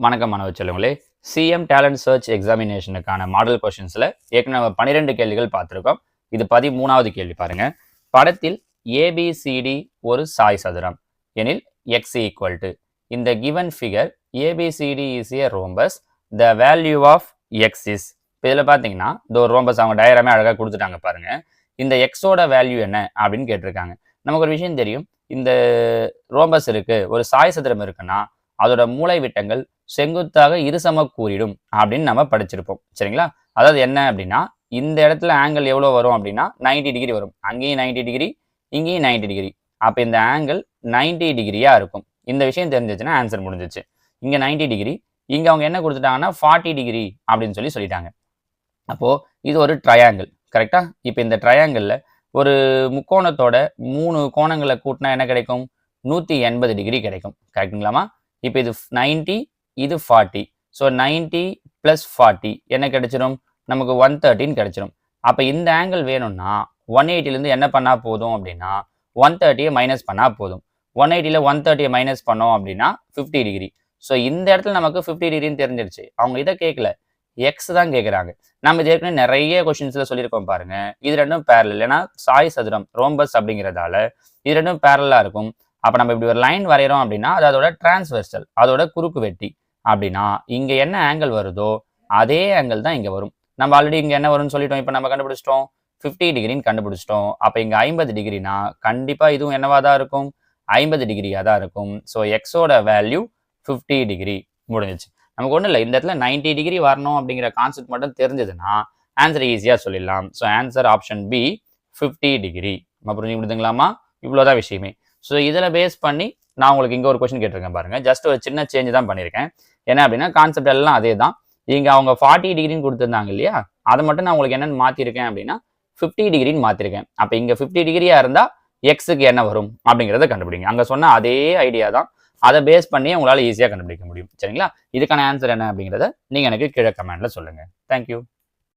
வணக்கம் மாணவ செல்வங்களே. சிஎம் டேலண்ட் சர்ச் எக்ஸாமினேஷனுக்கான மாடல் கொஸ்டின்ஸில் ஏற்கனவே 12 கேள்விகள் பார்த்துருக்கோம். இது 13வது கேள்வி பாருங்க. படத்தில் ஏபிசிடி ஒரு சாய் சதுரம் எனில் எக்ஸ் ஈக்குவல் டு இந்த given figure ABCD is a rhombus the value of x is. இதில் பார்த்தீங்கன்னா இந்த ஒரு ரோம்பஸ் அவங்க டயராமே அழகாக கொடுத்துட்டாங்க பாருங்க. இந்த எக்ஸோட வேல்யூ என்ன அப்படின்னு கேட்டிருக்காங்க. நமக்கு ஒரு விஷயம் தெரியும், இந்த ரோம்பஸ் இருக்கு, ஒரு சாய் சதுரம் இருக்குன்னா அதோட மூளை விட்டங்கள் செங்குத்தாக இருசம கூறிடும் அப்படின்னு நம்ம படிச்சிருப்போம். சரிங்களா? அதாவது என்ன அப்படின்னா, இந்த இடத்துல ஆங்கிள் எவ்வளோ வரும் அப்படின்னா 90 டிகிரி வரும். அங்கேயும் 90 டிகிரி, இங்கேயும் 90 டிகிரி. அப்போ இந்த ஆங்கிள் 90 டிகிரியா இருக்கும். இந்த விஷயம் தெரிஞ்சிச்சுன்னா ஆன்சர் முடிஞ்சிச்சு. இங்கே 90 டிகிரி, இங்கே அவங்க என்ன கொடுத்துட்டாங்கன்னா 40 டிகிரி அப்படின்னு சொல்லிட்டாங்க. அப்போ இது ஒரு ட்ரையாங்கிள். கரெக்டா? இப்போ இந்த ட்ரையாங்கிளில் ஒரு முக்கோணத்தோட 3 கோணங்களை கூட்டினா என்ன கிடைக்கும்? 180 டிகிரி கிடைக்கும். கரெக்டுங்களாமா? இப்போ இது 90, இது 40. ஸோ 90 + 40 என்ன கிடைச்சிரும்? நமக்கு 113 கிடைச்சிரும். அப்போ இந்த ஆங்கிள் வேணும்னா 180லேருந்து என்ன பண்ணால் போதும் அப்படின்னா 130 மைனஸ் பண்ணால் போதும். 180ல் 130 மைனஸ் பண்ணோம் அப்படின்னா 50 டிகிரி. ஸோ இந்த இடத்துல நமக்கு 50 டிகிரின்னு தெரிஞ்சிருச்சு. அவங்க இதை கேட்கல, எக்ஸ் தான் கேட்குறாங்க. நம்ம இது ஏற்கனவே நிறைய கொஸ்டின்ஸில் சொல்லியிருக்கோம் பாருங்க. இது ரெண்டும் பேரலல். ஏன்னா சாய் சதுரம் ரோம்பஸ் அப்படிங்கிறதால இது ரெண்டும் பேரலாக இருக்கும். அப்போ நம்ம இப்படி ஒரு லைன் வரைகிறோம் அப்படின்னா அது அதோட டிரான்ஸ்வெர்சல், அதோட குறுக்கு வெட்டி. அப்படின்னா இங்கே என்ன ஆங்கிள் வருதோ அதே ஆங்கிள் தான் இங்கே வரும். நம்ம ஆல்ரெடி இங்கே என்ன வரும்னு சொல்லிட்டோம். இப்போ நம்ம கண்டுபிடிச்சிட்டோம் 50 டிகிரின்னு கண்டுபிடிச்சிட்டோம். அப்போ இங்கே 50 டிகிரினா கண்டிப்பாக இதுவும் என்னவா தான் இருக்கும்? 50 டிகிரியாக தான் இருக்கும். ஸோ எக்ஸோட வேல்யூ 50 டிகிரி. முடிஞ்சிச்சு. நமக்கு ஒன்றும் இல்லை, இந்த இடத்துல 90 டிகிரி வரணும் அப்படிங்கிற கான்செப்ட் மட்டும் தெரிஞ்சதுன்னா ஆன்சர் ஈஸியாக சொல்லிடலாம். So answer option B 50 degree. நம்ம புரிஞ்சு முடிதுங்களாமா? இவ்வளோதான் விஷயமே. ஸோ இதில் பேஸ் பண்ணி நான் உங்களுக்கு இங்கே ஒரு கொஸ்டின் கேட்டிருக்கேன் பாருங்க. ஜஸ்ட் ஒரு சின்ன சேஞ்ச் தான் பண்ணியிருக்கேன். என்ன அப்படின்னா கான்செப்ட் எல்லாம் அதே தான். இங்கே அவங்க 40 டிகிரின்னு கொடுத்துருந்தாங்க இல்லையா, அதை மட்டும் நான் உங்களுக்கு என்னென்னு மாற்றிருக்கேன் அப்படின்னா 50 டிகிரின்னு மாற்றிருக்கேன். அப்போ இங்கே 50 டிகிரியா இருந்தால் எக்ஸுக்கு என்ன வரும் அப்படிங்கிறத கண்டுபிடிங்க. அங்கே சொன்ன அதே ஐடியா தான். அதை பேஸ் பண்ணி உங்களால் ஈஸியாக கண்டுபிடிக்க முடியும். சரிங்களா? இதுக்கான ஆன்சர் என்ன அப்படிங்கிறத நீங்கள் எனக்கு கீழே கமெண்ட்டில் சொல்லுங்கள். தேங்க்யூ.